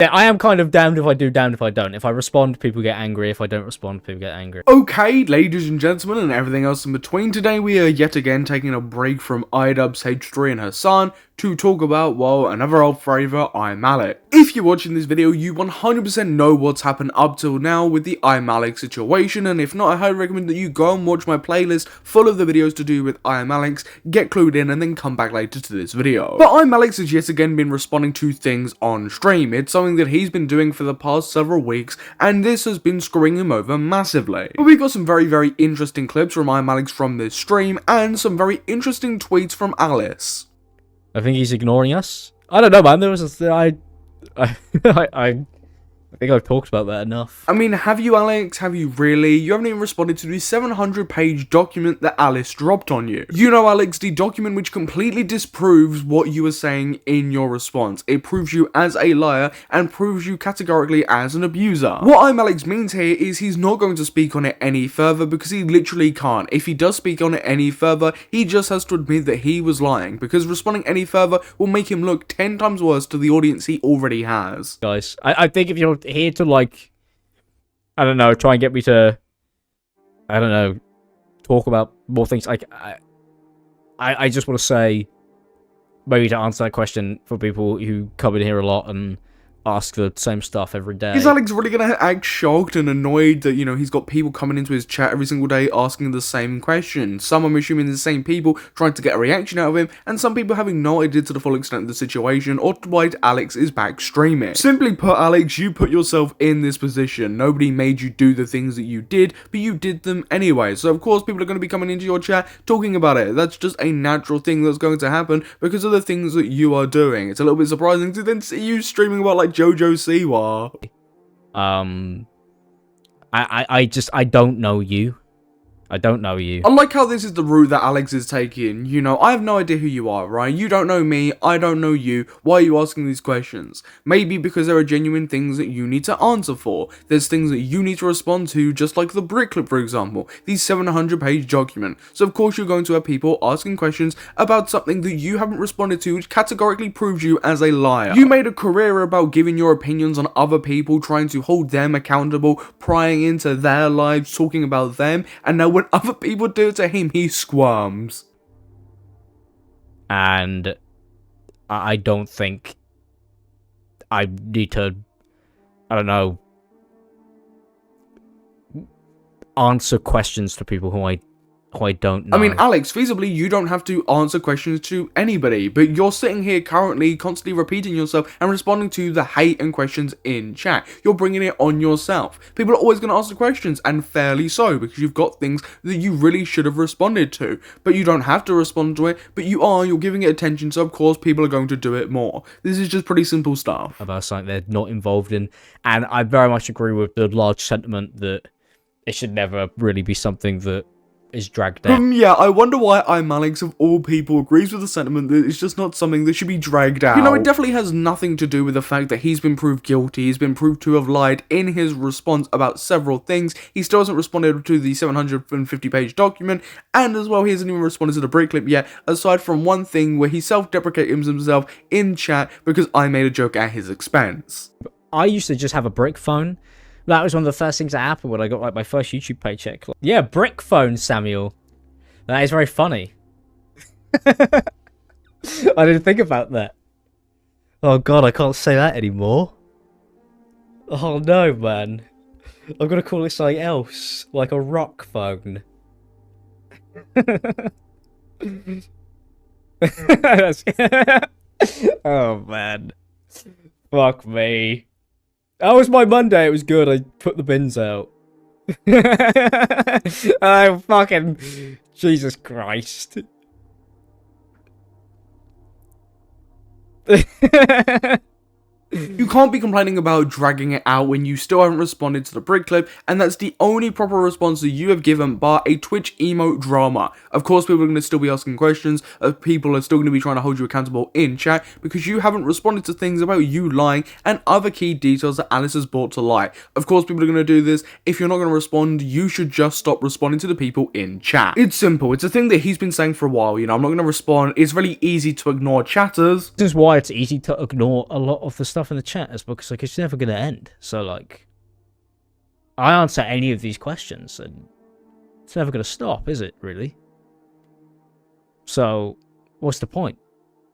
Yeah, I am kind of damned if I do, damned if I don't. If I respond, people get angry. If I don't respond, people get angry. Okay, ladies and gentlemen, and everything else in between, today we are yet again taking a break from iDubbbz H3 and Hassan to talk about, well, another old favourite, ImAllexx. If you're watching this video, you 100% know what's happened up till now with the ImAllexx situation, and if not, I highly recommend that you go and watch my playlist full of the videos to do with ImAllexx, get clued in, and then come back later to this video. But ImAllexx has yet again been responding to things on stream. It's something that he's been doing for the past several weeks, and this has been screwing him over massively. But we got some very interesting clips from ImAllexx from this stream, and some very interesting tweets from Alice. I think he's ignoring us. I don't know, man. There was I think I've talked about that enough. I mean, have you, Alex? Have you really? You haven't even responded to the 700-page document that Alice dropped on you. You know, Alex, the document which completely disproves what you were saying in your response. It proves you as a liar and proves you categorically as an abuser. What ImAllexx means here is he's not going to speak on it any further because he literally can't. If he does speak on it any further, he just has to admit that he was lying, because responding any further will make him look 10 times worse to the audience he already has. Guys, I think if you're here to, like, I don't know, try and get me to, I don't know, talk about more things, like, I just want to say, maybe to answer that question for people who come in here a lot and ask the same stuff every day. Is Alex really gonna act shocked and annoyed that, you know, he's got people coming into his chat every single day asking the same question? Some, I'm assuming, the same people trying to get a reaction out of him, and some people having no idea to the full extent of the situation or why Alex is back streaming. Simply put, Alex, you put yourself in this position. Nobody made you do the things that you did, but you did them anyway. So of course people are going to be coming into your chat talking about it. That's just a natural thing that's going to happen because of the things that you are doing. It's a little bit surprising to then see you streaming about, like, Jojo Siwa. I don't know you. I don't know you. I like how this is the route that Alex is taking. You know, I have no idea who you are, right? You don't know me, I don't know you. Why are you asking these questions? Maybe because there are genuine things that you need to answer for. There's things that you need to respond to, just like the brick clip, for example. The 700-page document. So of course you're going to have people asking questions about something that you haven't responded to, which categorically proves you as a liar. You made a career about giving your opinions on other people, trying to hold them accountable, prying into their lives, talking about them, and now when other people do it to him, he squirms. And I don't think I need to, I don't know, answer questions to people who I don't know. I mean, Alex, feasibly, you don't have to answer questions to anybody, but you're sitting here currently constantly repeating yourself and responding to the hate and questions in chat. You're bringing it on yourself. People are always going to ask the questions, and fairly so, because you've got things that you really should have responded to, but you don't have to respond to it, but you're giving it attention, so of course people are going to do it more. This is just pretty simple stuff. About something they're not involved in, and I very much agree with the large sentiment that it should never really be something that is dragged out. Yeah, I wonder why ImAllexx, of all people, agrees with the sentiment that it's just not something that should be dragged out. You know, it definitely has nothing to do with the fact that he's been proved guilty, he's been proved to have lied in his response about several things. He still hasn't responded to the 750-page document, and as well, he hasn't even responded to the break clip yet, aside from one thing where he self-deprecates himself in chat because I made a joke at his expense. I used to just have a brick phone. That was one of the first things that happened when I got, like, my first YouTube paycheck. Yeah, brick phone, Samuel. That is very funny. I didn't think about that. Oh god, I can't say that anymore. Oh no, man. I'm gonna call it something else, like a rock phone. Oh man. Fuck me. That was my Monday, it was good, I put the bins out. Oh, fucking... Jesus Christ. You can't be complaining about dragging it out when you still haven't responded to the brick clip, and that's the only proper response that you have given bar a Twitch emote drama. Of course, people are going to still be asking questions, people are still going to be trying to hold you accountable in chat, because you haven't responded to things about you lying and other key details that Alice has brought to light. Of course, people are going to do this. If you're not going to respond, you should just stop responding to the people in chat. It's simple. It's a thing that he's been saying for a while, you know, I'm not going to respond. It's really easy to ignore chatters. This is why it's easy to ignore a lot of the stuff stuff in the chat is because like it's never gonna end. So like, I answer any of these questions, and it's never gonna stop, is it? Really? So, what's the point?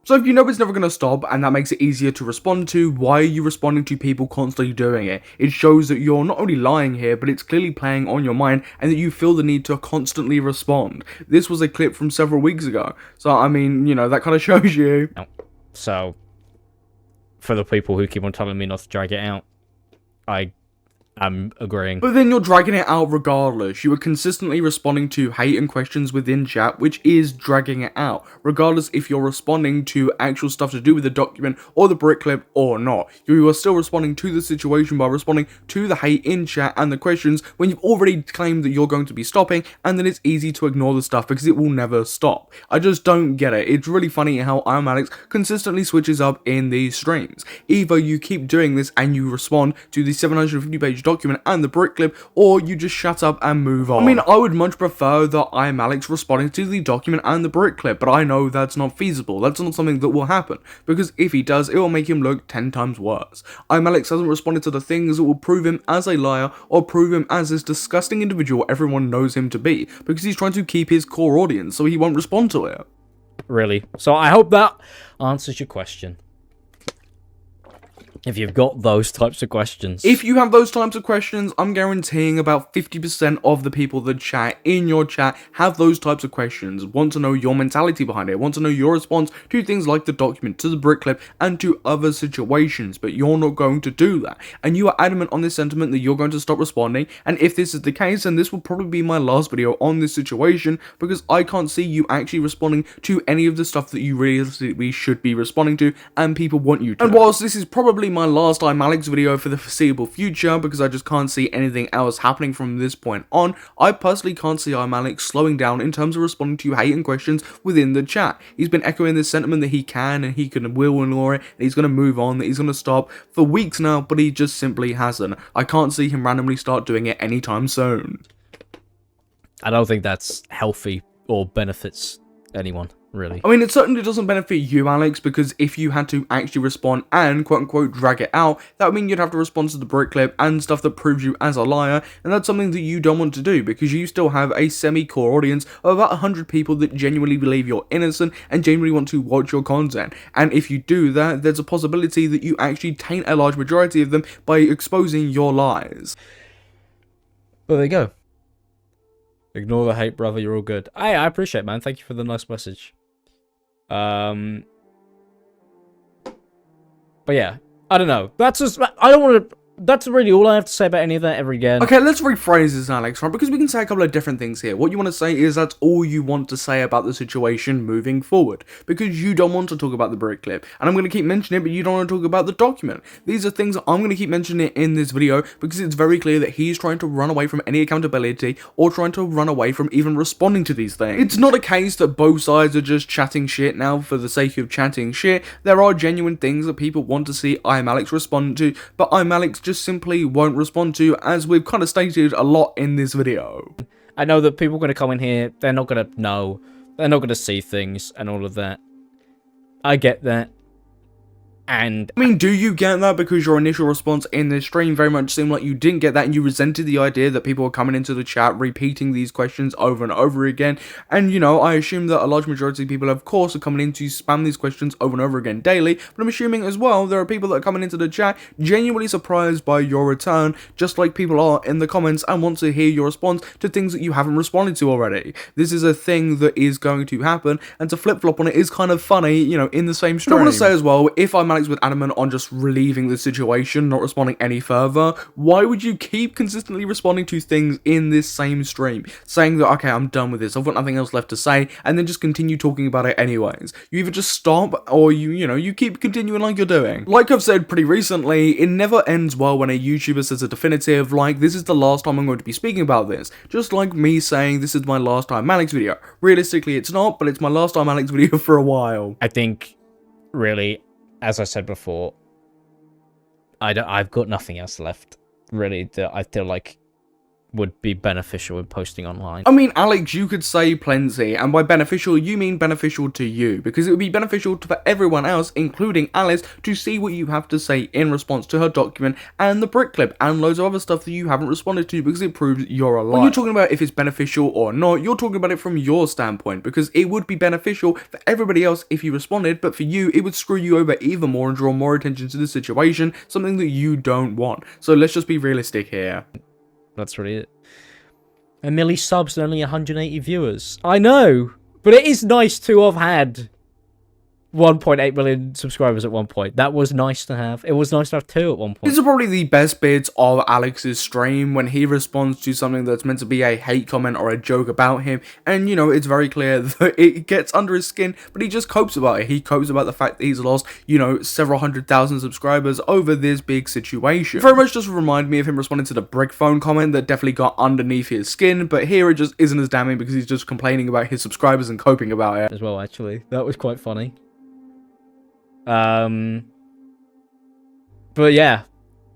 So if you know it's never going to stop, and that makes it easier to respond to, why are you responding to people constantly doing it? It shows that you're not only lying here, but it's clearly playing on your mind, and that you feel the need to constantly respond. This was a clip from several weeks ago, so I mean, you know, that kind of shows you. So, for the people who keep on telling me not to drag it out, I'm agreeing. But then you're dragging it out regardless. You are consistently responding to hate and questions within chat, which is dragging it out, regardless if you're responding to actual stuff to do with the document or the brick clip or not. You are still responding to the situation by responding to the hate in chat and the questions when you've already claimed that you're going to be stopping, and then it's easy to ignore the stuff because it will never stop. I just don't get it. It's really funny how ImAllexx consistently switches up in these streams. Either you keep doing this and you respond to the 750-page document and the brick clip, or you just shut up and move on. I mean, I would much prefer that ImAllexx responding to the document and the brick clip, but I know that's not feasible. That's not something that will happen, because if he does, it will make him look 10 times worse. ImAllexx hasn't responded to the things that will prove him as a liar or prove him as this disgusting individual everyone knows him to be, because he's trying to keep his core audience, so he won't respond to it. Really? So I hope that answers your question. If you've got those types of questions. If you have those types of questions, I'm guaranteeing about 50% of the people that chat in your chat have those types of questions, want to know your mentality behind it, want to know your response to things like the document, to the brick clip, and to other situations, but you're not going to do that. And you are adamant on this sentiment that you're going to stop responding, and if this is the case, then this will probably be my last video on this situation, because I can't see you actually responding to any of the stuff that you realistically should be responding to, and people want you to. And whilst this is probably my last ImAllexx video for the foreseeable future, because I just can't see anything else happening from this point on, I personally can't see ImAllexx slowing down in terms of responding to hate and questions within the chat. He's been echoing this sentiment that he can and he can will ignore it, that he's going to move on, that he's going to stop for weeks now, but he just simply hasn't. I can't see him randomly start doing it anytime soon. I don't think that's healthy or benefits anyone, really. I mean, it certainly doesn't benefit you, Alex, because if you had to actually respond and quote-unquote drag it out, that would mean you'd have to respond to the brick clip and stuff that proves you as a liar, and that's something that you don't want to do, because you still have a semi-core audience of about 100 people that genuinely believe you're innocent and genuinely want to watch your content, and if you do that, there's a possibility that you actually taint a large majority of them by exposing your lies. Well, there you go. Ignore the hate, brother. You're all good. I appreciate it, man. Thank you for the nice message. But yeah, I don't know. That's just, I don't want to. That's really all I have to say about any of that ever again. Okay, let's rephrase this, Alex, right? Because we can say a couple of different things here. What you want to say is that's all you want to say about the situation moving forward. Because you don't want to talk about the brick clip. And I'm going to keep mentioning it, but you don't want to talk about the document. These are things I'm going to keep mentioning in this video because it's very clear that he's trying to run away from any accountability or trying to run away from even responding to these things. It's not a case that both sides are just chatting shit now for the sake of chatting shit. There are genuine things that people want to see ImAllexx respond to, but ImAllexx just simply won't respond to, as we've kind of stated a lot in this video. I know that people are going to come in here, they're not going to know, they're not going to see things and all of that. I get that. And I mean, do you get that? Because your initial response in this stream very much seemed like you didn't get that and you resented the idea that people were coming into the chat repeating these questions over and over again. And, you know, I assume that a large majority of people, of course, are coming in to spam these questions over and over again daily. But I'm assuming as well there are people that are coming into the chat genuinely surprised by your return, just like people are in the comments, and want to hear your response to things that you haven't responded to already. This is a thing that is going to happen, and to flip-flop on it is kind of funny, you know, in the same stream. I want to say as well, if ImAllexx with adamant on just relieving the situation, not responding any further, why would you keep consistently responding to things in this same stream, saying that, okay, I'm done with this, I've got nothing else left to say, and then just continue talking about it anyways? You either just stop, or you keep continuing like you're doing. Like I've said pretty recently, it never ends well when a YouTuber says a definitive, like, this is the last time I'm going to be speaking about this. Just like me saying, this is my last ImAllexx video. Realistically, it's not, but it's my last ImAllexx video for a while. I think, really, as I said before, I've got nothing else left, really, that I feel like would be beneficial in posting online. I mean, Alex, you could say plenty, and by beneficial, you mean beneficial to you, because it would be beneficial for everyone else, including Alice, to see what you have to say in response to her document and the brick clip, and loads of other stuff that you haven't responded to, because it proves you're a liar. When you're talking about if it's beneficial or not, you're talking about it from your standpoint, because it would be beneficial for everybody else if you responded, but for you, it would screw you over even more and draw more attention to the situation, something that you don't want. So let's just be realistic here. That's really it. A milli subs and only 180 viewers. I know, but it is nice to have had 1.8 million subscribers at one point. That was nice to have. It was nice to have 2 at one point. These are probably the best bits of Alex's stream, when he responds to something that's meant to be a hate comment or a joke about him, and you know, it's very clear that it gets under his skin, but he just copes about it. He copes about the fact that he's lost, you know, several 100,000 subscribers over this big situation. Very much just remind me of him responding to the brick phone comment that definitely got underneath his skin, but here it just isn't as damning because he's just complaining about his subscribers and coping about it. As well, actually. That was quite funny. But yeah,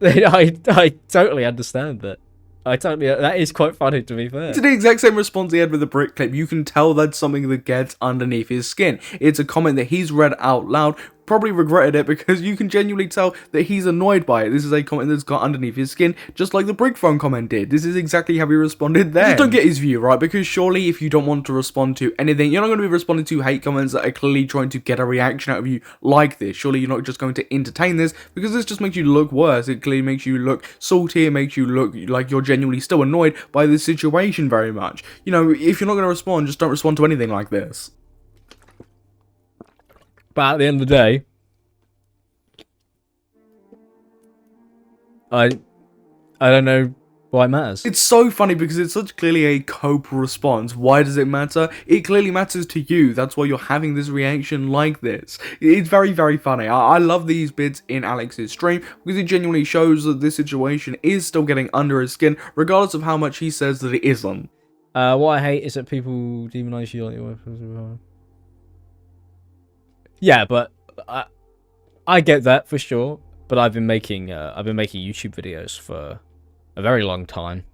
I totally understand that. That is quite funny, to be fair. To the exact same response he had with the brick clip, you can tell that's something that gets underneath his skin. It's a comment that he's read out loud, probably regretted it, because you can genuinely tell that he's annoyed by it. This is a comment that's got underneath his skin, just like the brick phone comment did. This is exactly how he responded there. Just don't get his view, right? Because surely if you don't want to respond to anything, you're not going to be responding to hate comments that are clearly trying to get a reaction out of you like this. Surely you're not just going to entertain this, because this just makes you look worse. It clearly makes you look salty. It makes you look like you're genuinely still annoyed by this situation very much. You know, if you're not going to respond, just don't respond to anything like this. But at the end of the day, I don't know why it matters. It's so funny because it's such clearly a cope response. Why does it matter? It clearly matters to you. That's why you're having this reaction like this. It's very, very funny. I love these bits in Alex's stream because it genuinely shows that this situation is still getting under his skin, regardless of how much he says that it isn't. What I hate is that people demonize you like your wife. Yeah, but I get that for sure. But I've been making YouTube videos for a very long time,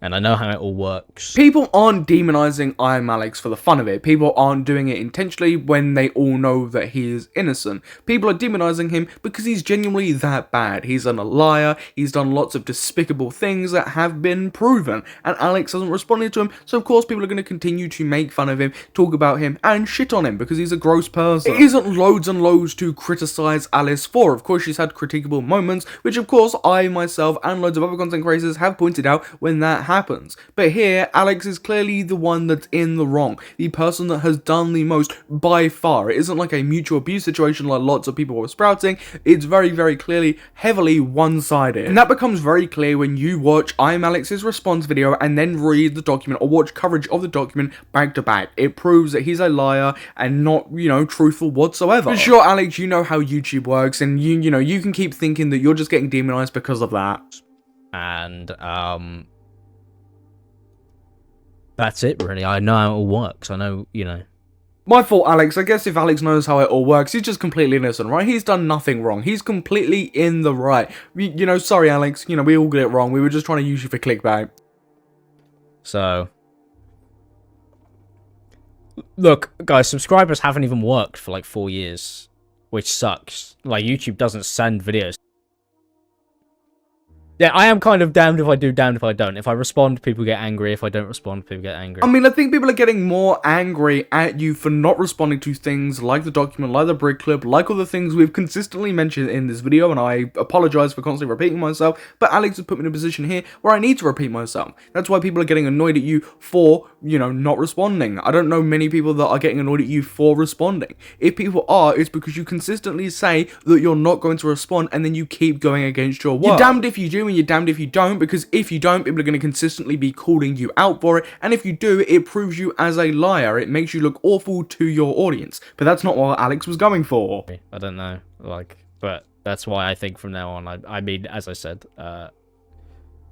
and I know how it all works. People aren't demonizing ImAllexx for the fun of it. People aren't doing it intentionally when they all know that he is innocent. People are demonizing him because he's genuinely that bad. He's a liar. He's done lots of despicable things that have been proven, and Alex hasn't responded to him, so of course people are going to continue to make fun of him, talk about him, and shit on him because he's a gross person. It isn't loads and loads to criticize Alice for. Of course, she's had critiquable moments, which of course I, myself, and loads of other content creators have pointed out when that happens. But here, Alex is clearly the one that's in the wrong, the person that has done the most by far. It isn't like a mutual abuse situation like lots of people were sprouting. It's very, very clearly heavily one-sided. And that becomes very clear when you watch ImAllexx's response video and then read the document or watch coverage of the document back to back. It proves that he's a liar and not, you know, truthful whatsoever. But sure, Alex, you know how YouTube works, and you know, you can keep thinking that you're just getting demonized because of that. And, that's it, really. I know how it all works. I know, you know. My fault, Alex. I guess if Alex knows how it all works, he's just completely innocent, right? He's done nothing wrong. He's completely in the right. You know, sorry, Alex. You know, we all get it wrong. We were just trying to use you for clickbait. So, look, guys, subscribers haven't even worked for like 4 years, which sucks. Like, YouTube doesn't send videos. Yeah, I am kind of damned if I do, damned if I don't. If I respond, people get angry. If I don't respond, people get angry. I mean, I think people are getting more angry at you for not responding to things like the document, like the brick clip, like all the things we've consistently mentioned in this video, and I apologize for constantly repeating myself, but Alex has put me in a position here where I need to repeat myself. That's why people are getting annoyed at you for, you know, not responding. I don't know many people that are getting annoyed at you for responding. If people are, it's because you consistently say that you're not going to respond, and then you keep going against your word. You're damned if you do, and you're damned if you don't, because if you don't, people are going to consistently be calling you out for it, and if you do, it proves you as a liar. It makes you look awful to your audience, but that's not what Alex was going for. I don't know, like, but that's why I think from now on, I mean, as I said,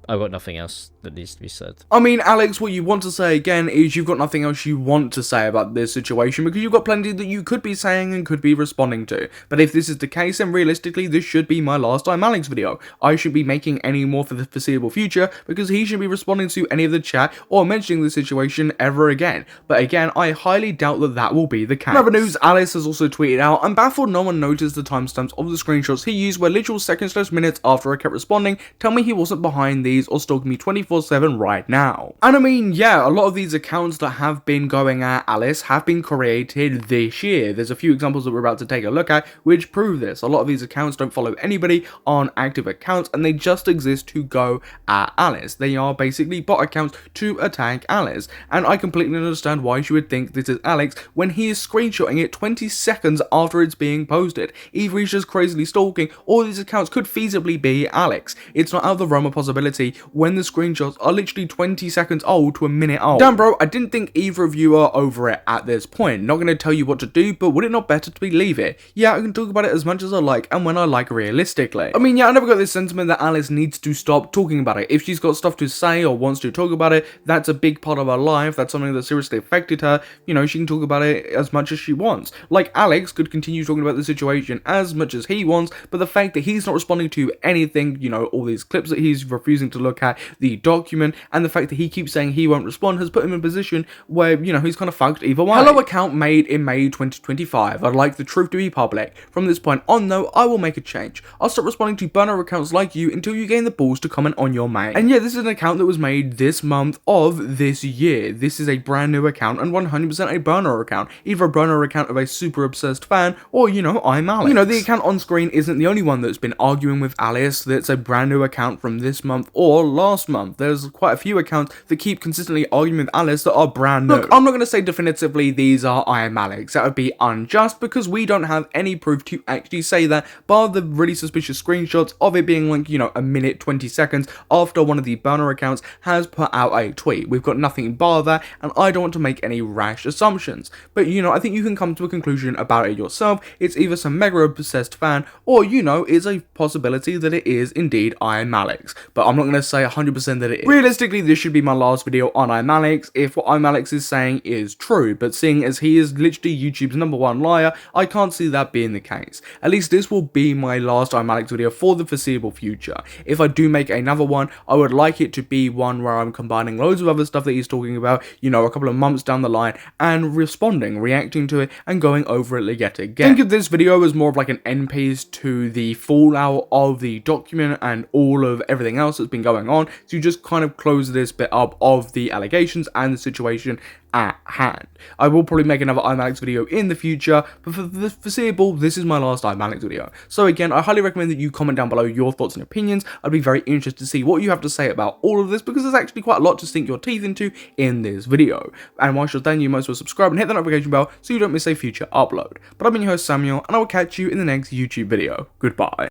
I've got nothing else that needs to be said. I mean, Alex, what you want to say again is you've got nothing else you want to say about this situation because you've got plenty that you could be saying and could be responding to. But if this is the case, then realistically, this should be my last ImAllexx video. I shouldn't be making any more for the foreseeable future because he shouldn't be responding to any of the chat or mentioning the situation ever again. But again, I highly doubt that that will be the case. In other news, Alice has also tweeted out, "I'm baffled no one noticed the timestamps of the screenshots he used where literal seconds/minutes after I kept responding, tell me he wasn't behind these or stalking me 24/7 right now." And I mean, yeah, a lot of these accounts that have been going at Alice have been created this year. There's a few examples that we're about to take a look at which prove this. A lot of these accounts don't follow anybody on active accounts and they just exist to go at Alice. They are basically bot accounts to attack Alice. And I completely understand why she would think this is Alex when he is screenshotting it 20 seconds after it's being posted. Either he's just crazily stalking or these accounts could feasibly be Alex. It's not out of the realm of possibility when the screenshots are literally 20 seconds old to a minute old. Damn bro, I didn't think either of you are over it at this point. Not going to tell you what to do, but would it not better to leave it? Yeah, I can talk about it as much as I like and when I like realistically. I mean, yeah, I never got this sentiment that Alice needs to stop talking about it. If she's got stuff to say or wants to talk about it, that's a big part of her life. That's something that seriously affected her. You know, she can talk about it as much as she wants. Like, Alex could continue talking about the situation as much as he wants, but the fact that he's not responding to anything, you know, all these clips that he's refusing to look at, the document, and the fact that he keeps saying he won't respond has put him in a position where, you know, he's kind of fucked either way. Hello account made in May 2025. I'd like the truth to be public. From this point on though, I will make a change. I'll stop responding to burner accounts like you until you gain the balls to comment on your mate. And yeah, this is an account that was made this month of this year. This is a brand new account and 100% a burner account. Either a burner account of a super obsessed fan or, you know, ImAllexx. You know, the account on screen isn't the only one that's been arguing with Alice. That's a brand new account from this month or last month. There's quite a few accounts that keep consistently arguing with Alice that are brand new. Look, I'm not going to say definitively these are ImAllexx. That would be unjust because we don't have any proof to actually say that, bar the really suspicious screenshots of it being like, you know, a minute 20 seconds after one of the burner accounts has put out a tweet. We've got nothing bar that, and I don't want to make any rash assumptions. But, you know, I think you can come to a conclusion about it yourself. It's either some mega obsessed fan or, you know, it's a possibility that it is indeed ImAllexx. But I'm not going to say 100% that it is. Realistically, this should be my last video on ImAllexx if what ImAllexx is saying is true, but seeing as he is literally YouTube's #1 liar, I can't see that being the case. At least this will be my last ImAllexx video for the foreseeable future. If I do make another one, I would like it to be one where I'm combining loads of other stuff that he's talking about, you know, a couple of months down the line, and responding, reacting to it, and going over it yet again. Think of this video as more of like an end piece to the fallout of the document and all of everything else that's been going on, to just kind of close this bit up of the allegations and the situation at hand. I will probably make another ImAllexx video in the future, but for the foreseeable, this is my last ImAllexx video. So again, I highly recommend that you comment down below your thoughts and opinions. I'd be very interested to see what you have to say about all of this, because there's actually quite a lot to sink your teeth into in this video. And whilst you're done, you might as well subscribe and hit that notification bell so you don't miss a future upload. But I've been your host Samuel, and I will catch you in the next YouTube video. Goodbye.